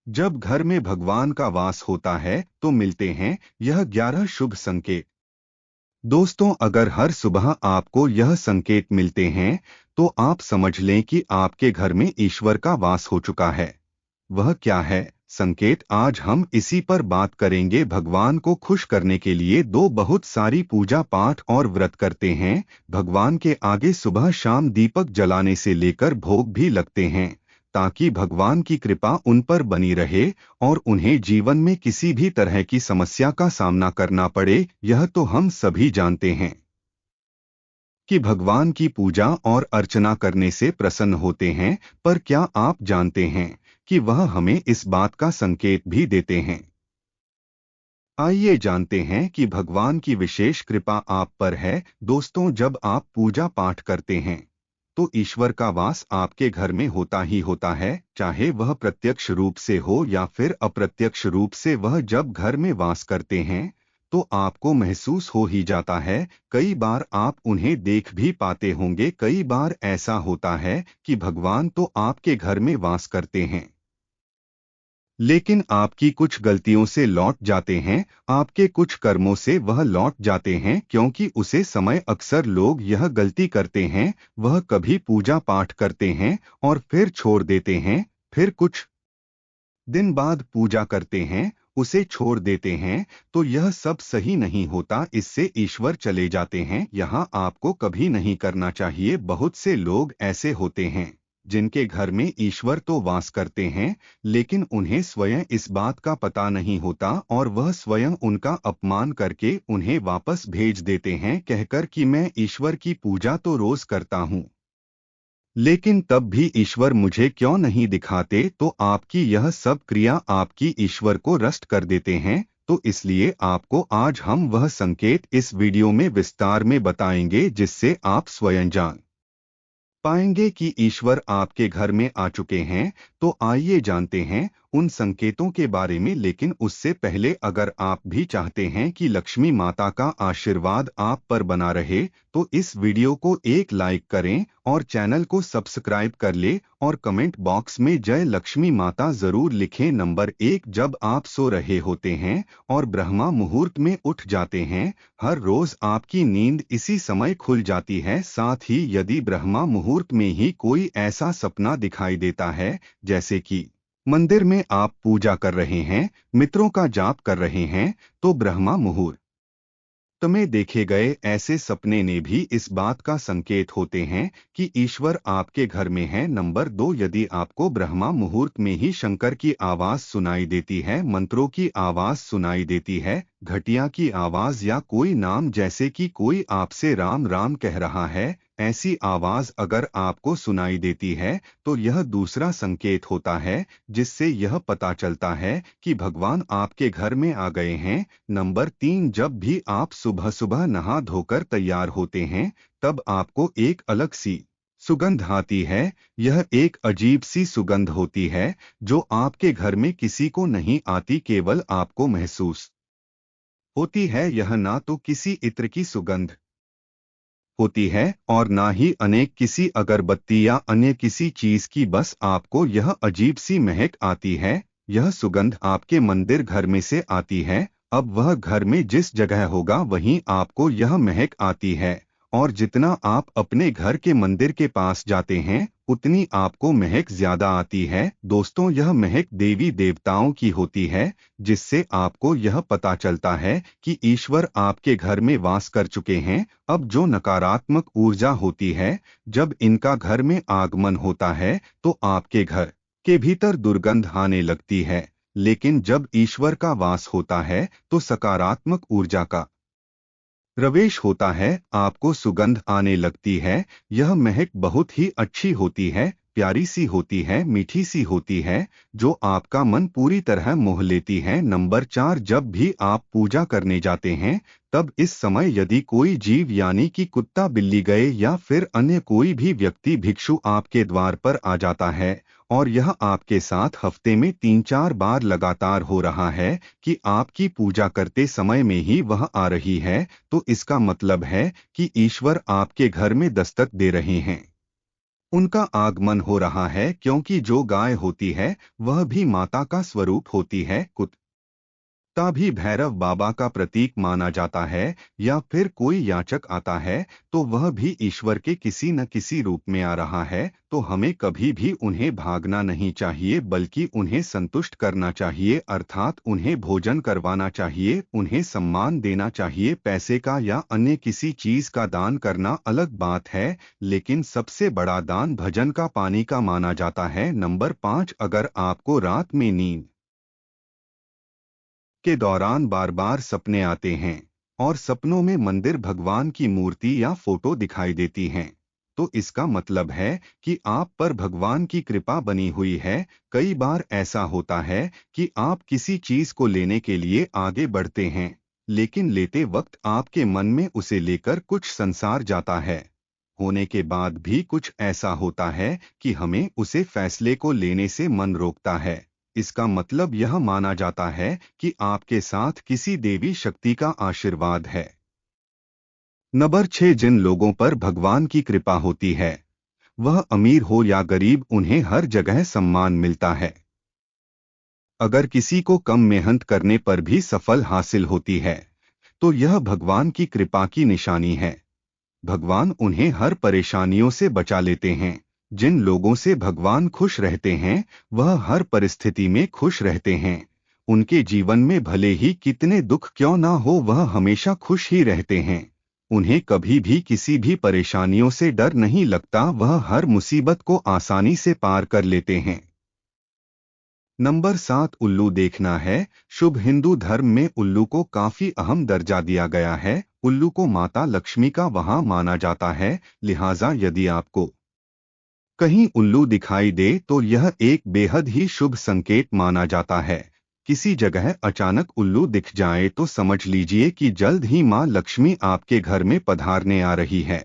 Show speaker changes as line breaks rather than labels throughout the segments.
जब घर में भगवान का वास होता है तो मिलते हैं यह 11 शुभ संकेत। दोस्तों, अगर हर सुबह आपको यह संकेत मिलते हैं तो आप समझ लें कि आपके घर में ईश्वर का वास हो चुका है। वह क्या है संकेत, आज हम इसी पर बात करेंगे। भगवान को खुश करने के लिए दो बहुत सारी पूजा पाठ और व्रत करते हैं। भगवान के आगे सुबह शाम दीपक जलाने से लेकर भोग भी लगते हैं ताकि भगवान की कृपा उन पर बनी रहे और उन्हें जीवन में किसी भी तरह की समस्या का सामना करना पड़े। यह तो हम सभी जानते हैं कि भगवान की पूजा और अर्चना करने से प्रसन्न होते हैं, पर क्या आप जानते हैं कि वह हमें इस बात का संकेत भी देते हैं। आइए जानते हैं कि भगवान की विशेष कृपा आप पर है। दोस्तों, जब आप पूजा पाठ करते हैं तो ईश्वर का वास आपके घर में होता ही होता है, चाहे वह प्रत्यक्ष रूप से हो या फिर अप्रत्यक्ष रूप से। वह जब घर में वास करते हैं तो आपको महसूस हो ही जाता है। कई बार आप उन्हें देख भी पाते होंगे। कई बार ऐसा होता है कि भगवान तो आपके घर में वास करते हैं लेकिन आपकी कुछ गलतियों से लौट जाते हैं, आपके कुछ कर्मों से वह लौट जाते हैं। क्योंकि उसे समय अक्सर लोग यह गलती करते हैं, वह कभी पूजा पाठ करते हैं और फिर छोड़ देते हैं, फिर कुछ दिन बाद पूजा करते हैं, उसे छोड़ देते हैं। तो यह सब सही नहीं होता, इससे ईश्वर चले जाते हैं। यहाँ आपको कभी नहीं करना चाहिए। बहुत से लोग ऐसे होते हैं जिनके घर में ईश्वर तो वास करते हैं लेकिन उन्हें स्वयं इस बात का पता नहीं होता और वह स्वयं उनका अपमान करके उन्हें वापस भेज देते हैं कहकर कि मैं ईश्वर की पूजा तो रोज करता हूँ लेकिन तब भी ईश्वर मुझे क्यों नहीं दिखाते। तो आपकी यह सब क्रिया आपकी ईश्वर को रष्ट कर देते हैं। तो इसलिए आपको आज हम वह संकेत इस वीडियो में विस्तार में बताएंगे जिससे आप स्वयं जान पाएंगे कि ईश्वर आपके घर में आ चुके हैं। तो आइए जानते हैं उन संकेतों के बारे में। लेकिन उससे पहले अगर आप भी चाहते हैं कि लक्ष्मी माता का आशीर्वाद आप पर बना रहे तो इस वीडियो को एक लाइक करें और चैनल को सब्सक्राइब कर ले और कमेंट बॉक्स में जय लक्ष्मी माता जरूर लिखें। नंबर 1, जब आप सो रहे होते हैं और ब्रह्मा मुहूर्त में उठ जाते हैं। हर रोज आपकी नींद इसी समय खुल जाती है। साथ ही यदि ब्रह्मा मुहूर्त में ही कोई ऐसा सपना दिखाई देता है जैसे कि मंदिर में आप पूजा कर रहे हैं, मित्रों का जाप कर रहे हैं, तो ब्रह्मा मुहूर्त में देखे गए ऐसे सपने ने भी इस बात का संकेत होते हैं कि ईश्वर आपके घर में है। नंबर 2, यदि आपको ब्रह्मा मुहूर्त में ही शंकर की आवाज सुनाई देती है, मंत्रों की आवाज सुनाई देती है, घटिया की आवाज या कोई नाम जैसे कि कोई आपसे राम राम कह रहा है, ऐसी आवाज अगर आपको सुनाई देती है तो यह दूसरा संकेत होता है जिससे यह पता चलता है कि भगवान आपके घर में आ गए हैं। नंबर 3, जब भी आप सुबह सुबह नहा धोकर तैयार होते हैं तब आपको एक अलग सी सुगंध आती है। यह एक अजीब सी सुगंध होती है जो आपके घर में किसी को नहीं आती, केवल आपको महसूस होती है। यह ना तो किसी इत्र की सुगंध होती है और ना ही अनेक किसी अगरबत्ती या अन्य किसी चीज की, बस आपको यह अजीब सी महक आती है। यह सुगंध आपके मंदिर घर में से आती है। अब वह घर में जिस जगह होगा वहीं आपको यह महक आती है और जितना आप अपने घर के मंदिर के पास जाते हैं उतनी आपको महक ज्यादा आती है। दोस्तों, यह महक देवी देवताओं की होती है जिससे आपको यह पता चलता है कि ईश्वर आपके घर में वास कर चुके हैं। अब जो नकारात्मक ऊर्जा होती है, जब इनका घर में आगमन होता है तो आपके घर के भीतर दुर्गंध आने लगती है। लेकिन जब ईश्वर का वास होता है तो सकारात्मक ऊर्जा का प्रवेश होता है, आपको सुगंध आने लगती है। यह महक बहुत ही अच्छी होती है, प्यारी सी होती है, मीठी सी होती है, जो आपका मन पूरी तरह मोह लेती है। नंबर 4, जब भी आप पूजा करने जाते हैं तब इस समय यदि कोई जीव यानी कि कुत्ता बिल्ली गए या फिर अन्य कोई भी व्यक्ति भिक्षु आपके द्वार पर आ जाता है और यह आपके साथ हफ्ते में 3-4 बार लगातार हो रहा है कि आपकी पूजा करते समय में ही वह आ रही है, तो इसका मतलब है कि ईश्वर आपके घर में दस्तक दे रहे हैं। उनका आगमन हो रहा है, क्योंकि जो गाय होती है वह भी माता का स्वरूप होती है। कुत्ता भी भैरव बाबा का प्रतीक माना जाता है। या फिर कोई याचक आता है तो वह भी ईश्वर के किसी न किसी रूप में आ रहा है। तो हमें कभी भी उन्हें भागना नहीं चाहिए, बल्कि उन्हें संतुष्ट करना चाहिए, अर्थात उन्हें भोजन करवाना चाहिए, उन्हें सम्मान देना चाहिए। पैसे का या अन्य किसी चीज का दान करना अलग बात है, लेकिन सबसे बड़ा दान भजन का पानी का माना जाता है। नंबर 5, अगर आपको रात में नींद के दौरान बार बार सपने आते हैं और सपनों में मंदिर, भगवान की मूर्ति या फोटो दिखाई देती हैं, तो इसका मतलब है कि आप पर भगवान की कृपा बनी हुई है। कई बार ऐसा होता है कि आप किसी चीज को लेने के लिए आगे बढ़ते हैं, लेकिन लेते वक्त आपके मन में उसे लेकर कुछ संसार जाता है। होने के बाद भी कुछ ऐसा होता है कि हमें उसे फैसले को लेने से मन रोकता है। इसका मतलब यह माना जाता है कि आपके साथ किसी देवी शक्ति का आशीर्वाद है। नंबर 6, जिन लोगों पर भगवान की कृपा होती है, वह अमीर हो या गरीब, उन्हें हर जगह सम्मान मिलता है। अगर किसी को कम मेहनत करने पर भी सफल हासिल होती है, तो यह भगवान की कृपा की निशानी है। भगवान उन्हें हर परेशानियों से बचा लेते हैं। जिन लोगों से भगवान खुश रहते हैं, वह हर परिस्थिति में खुश रहते हैं। उनके जीवन में भले ही कितने दुख क्यों ना हो, वह हमेशा खुश ही रहते हैं। उन्हें कभी भी किसी भी परेशानियों से डर नहीं लगता, वह हर मुसीबत को आसानी से पार कर लेते हैं। नंबर 7, उल्लू देखना है शुभ। हिंदू धर्म में उल्लू को काफी अहम दर्जा दिया गया है। उल्लू को माता लक्ष्मी का वहां माना जाता है, लिहाजा यदि आपको कहीं उल्लू दिखाई दे तो यह एक बेहद ही शुभ संकेत माना जाता है। किसी जगह अचानक उल्लू दिख जाए तो समझ लीजिए कि जल्द ही मां लक्ष्मी आपके घर में पधारने आ रही है।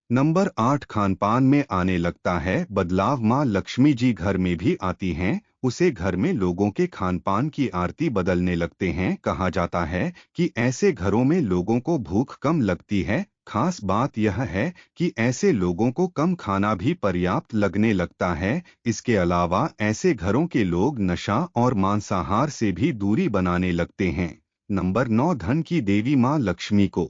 नंबर 8, खानपान में आने लगता है बदलाव। मां लक्ष्मी जी घर में भी आती हैं, उसे घर में लोगों के खानपान की आरती बदलने लगते हैं। कहा जाता है कि ऐसे घरों में लोगों को भूख कम लगती है। खास बात यह है कि ऐसे लोगों को कम खाना भी पर्याप्त लगने लगता है। इसके अलावा ऐसे घरों के लोग नशा और मांसाहार से भी दूरी बनाने लगते हैं। नंबर 9, धन की देवी मां लक्ष्मी को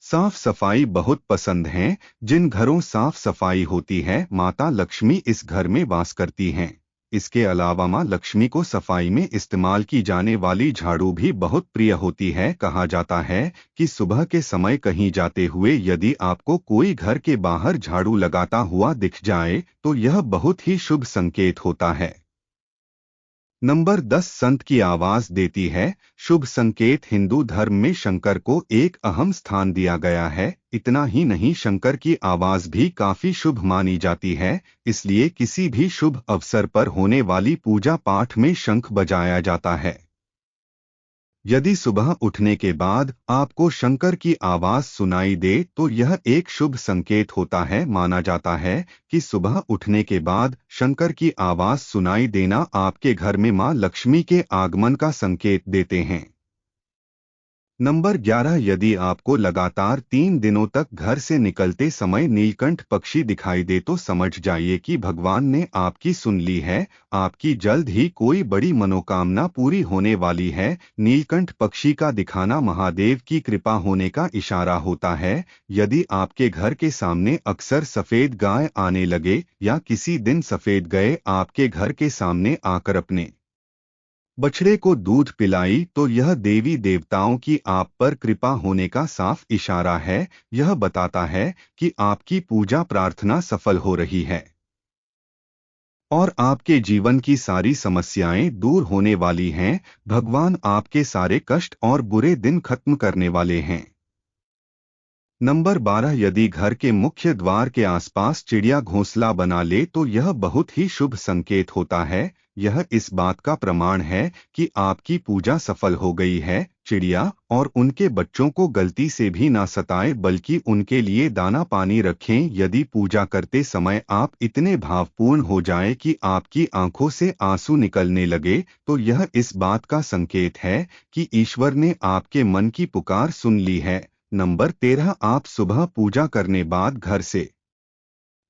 साफ सफाई बहुत पसंद है। जिन घरों साफ सफाई होती है, माता लक्ष्मी इस घर में वास करती हैं। इसके अलावा मां लक्ष्मी को सफाई में इस्तेमाल की जाने वाली झाड़ू भी बहुत प्रिय होती है। कहा जाता है कि सुबह के समय कहीं जाते हुए यदि आपको कोई घर के बाहर झाड़ू लगाता हुआ दिख जाए तो यह बहुत ही शुभ संकेत होता है। नंबर 10, संत की आवाज देती है शुभ संकेत। हिंदू धर्म में शंकर को एक अहम स्थान दिया गया है। इतना ही नहीं, शंकर की आवाज भी काफी शुभ मानी जाती है। इसलिए किसी भी शुभ अवसर पर होने वाली पूजा पाठ में शंख बजाया जाता है। यदि सुबह उठने के बाद आपको शंकर की आवाज सुनाई दे तो यह एक शुभ संकेत होता है। माना जाता है कि सुबह उठने के बाद शंकर की आवाज सुनाई देना आपके घर में मां लक्ष्मी के आगमन का संकेत देते हैं। नंबर 11, यदि आपको लगातार 3 दिनों तक घर से निकलते समय नीलकंठ पक्षी दिखाई दे तो समझ जाइए कि भगवान ने आपकी सुन ली है। आपकी जल्द ही कोई बड़ी मनोकामना पूरी होने वाली है। नीलकंठ पक्षी का दिखाना महादेव की कृपा होने का इशारा होता है। यदि आपके घर के सामने अक्सर सफेद गाय आने लगे या किसी दिन सफेद गाय आपके घर के सामने आकर अपने बछड़े को दूध पिलाई तो यह देवी देवताओं की आप पर कृपा होने का साफ इशारा है। यह बताता है कि आपकी पूजा प्रार्थना सफल हो रही है और आपके जीवन की सारी समस्याएं दूर होने वाली हैं। भगवान आपके सारे कष्ट और बुरे दिन खत्म करने वाले हैं। नंबर 12, यदि घर के मुख्य द्वार के आसपास चिड़िया घोंसला बना ले तो यह बहुत ही शुभ संकेत होता है। यह इस बात का प्रमाण है कि आपकी पूजा सफल हो गई है। चिड़िया और उनके बच्चों को गलती से भी ना सताएं, बल्कि उनके लिए दाना पानी रखें। यदि पूजा करते समय आप इतने भावपूर्ण हो जाएं कि आपकी आंखों से आंसू निकलने लगे तो यह इस बात का संकेत है कि ईश्वर ने आपके मन की पुकार सुन ली है। नंबर 13, आप सुबह पूजा करने बाद घर से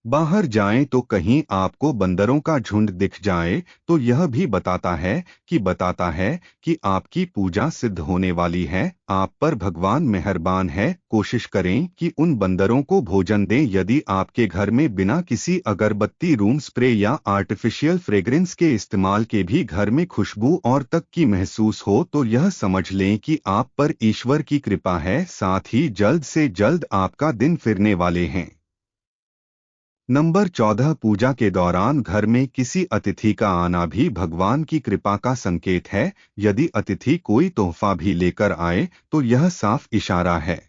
बाहर जाएं तो कहीं आपको बंदरों का झुंड दिख जाए तो यह भी बताता है कि आपकी पूजा सिद्ध होने वाली है। आप पर भगवान मेहरबान है। कोशिश करें कि उन बंदरों को भोजन दें। यदि आपके घर में बिना किसी अगरबत्ती, रूम स्प्रे या आर्टिफिशियल फ्रेग्रेंस के इस्तेमाल के भी घर में खुशबू और तक की महसूस हो तो यह समझ लें कि आप पर ईश्वर की कृपा है। साथ ही जल्द से जल्द आपका दिन फिरने वाले हैं। नंबर 14, पूजा के दौरान घर में किसी अतिथि का आना भी भगवान की कृपा का संकेत है। यदि अतिथि कोई तोहफा भी लेकर आए तो यह साफ इशारा है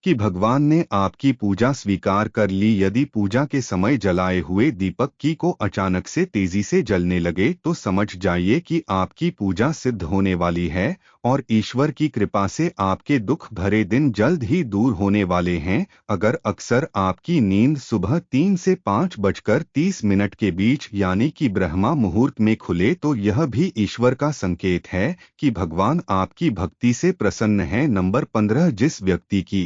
कि भगवान ने आपकी पूजा स्वीकार कर ली। यदि पूजा के समय जलाए हुए दीपक की को अचानक से तेजी से जलने लगे तो समझ जाइए कि आपकी पूजा सिद्ध होने वाली है और ईश्वर की कृपा से आपके दुख भरे दिन जल्द ही दूर होने वाले हैं। अगर अक्सर आपकी नींद सुबह 3 से 5:30 के बीच यानी कि ब्रह्मा मुहूर्त में खुले तो यह भी ईश्वर का संकेत है कि भगवान आपकी भक्ति से प्रसन्न है। नंबर 15, जिस व्यक्ति की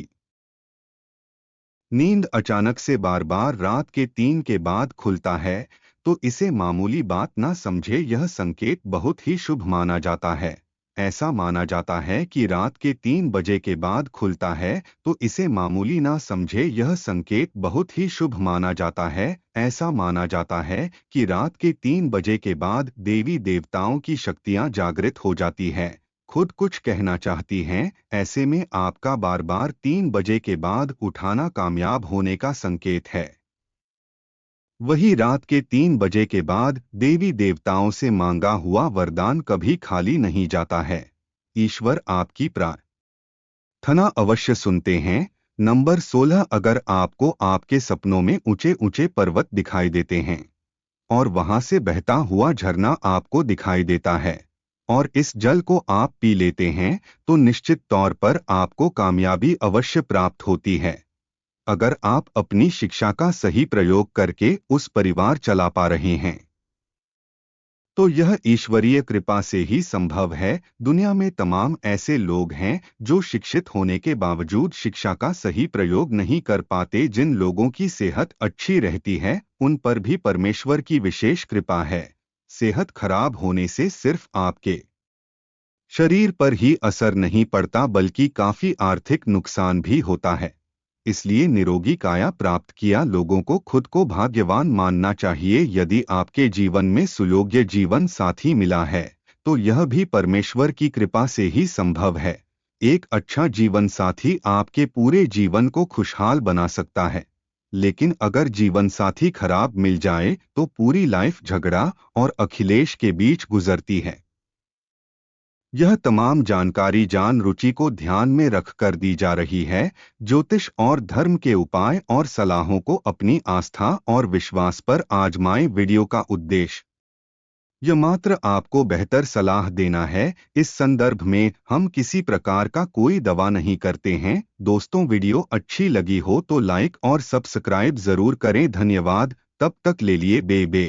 नींद अचानक से बार बार रात के 3 के बाद खुलता है तो इसे मामूली बात ना समझे। यह संकेत बहुत ही शुभ माना जाता है। ऐसा माना जाता है कि रात के 3 बजे के बाद खुलता है तो इसे मामूली ना समझे। यह संकेत बहुत ही शुभ माना जाता है। ऐसा माना जाता है कि रात के 3 बजे के बाद देवी देवताओं की शक्तियां जागृत हो जाती है, खुद कुछ कहना चाहती हैं। ऐसे में आपका बार बार 3 बजे के बाद उठाना कामयाब होने का संकेत है। वही रात के 3 बजे के बाद देवी देवताओं से मांगा हुआ वरदान कभी खाली नहीं जाता है। ईश्वर आपकी प्रार्थना अवश्य सुनते हैं। नंबर 16, अगर आपको आपके सपनों में ऊंचे ऊंचे पर्वत दिखाई देते हैं और वहां से बहता हुआ झरना आपको दिखाई देता है और इस जल को आप पी लेते हैं तो निश्चित तौर पर आपको कामयाबी अवश्य प्राप्त होती है। अगर आप अपनी शिक्षा का सही प्रयोग करके उस परिवार चला पा रहे हैं तो यह ईश्वरीय कृपा से ही संभव है। दुनिया में तमाम ऐसे लोग हैं जो शिक्षित होने के बावजूद शिक्षा का सही प्रयोग नहीं कर पाते। जिन लोगों की सेहत अच्छी रहती है उन पर भी परमेश्वर की विशेष कृपा है। सेहत खराब होने से सिर्फ आपके शरीर पर ही असर नहीं पड़ता बल्कि काफी आर्थिक नुकसान भी होता है। इसलिए निरोगी काया प्राप्त किया लोगों को खुद को भाग्यवान मानना चाहिए। यदि आपके जीवन में सुयोग्य जीवन साथी मिला है तो यह भी परमेश्वर की कृपा से ही संभव है। एक अच्छा जीवन साथी आपके पूरे जीवन को खुशहाल बना सकता है, लेकिन अगर जीवन साथी खराब मिल जाए तो पूरी लाइफ झगड़ा और अखिलेश के बीच गुजरती है। यह तमाम जानकारी जान रुचि को ध्यान में रखकर दी जा रही है। ज्योतिष और धर्म के उपाय और सलाहों को अपनी आस्था और विश्वास पर आजमाएं। वीडियो का उद्देश्य यह मात्र आपको बेहतर सलाह देना है। इस संदर्भ में हम किसी प्रकार का कोई दवा नहीं करते हैं। दोस्तों, वीडियो अच्छी लगी हो तो लाइक और सब्सक्राइब जरूर करें। धन्यवाद। तब तक ले लिए बे।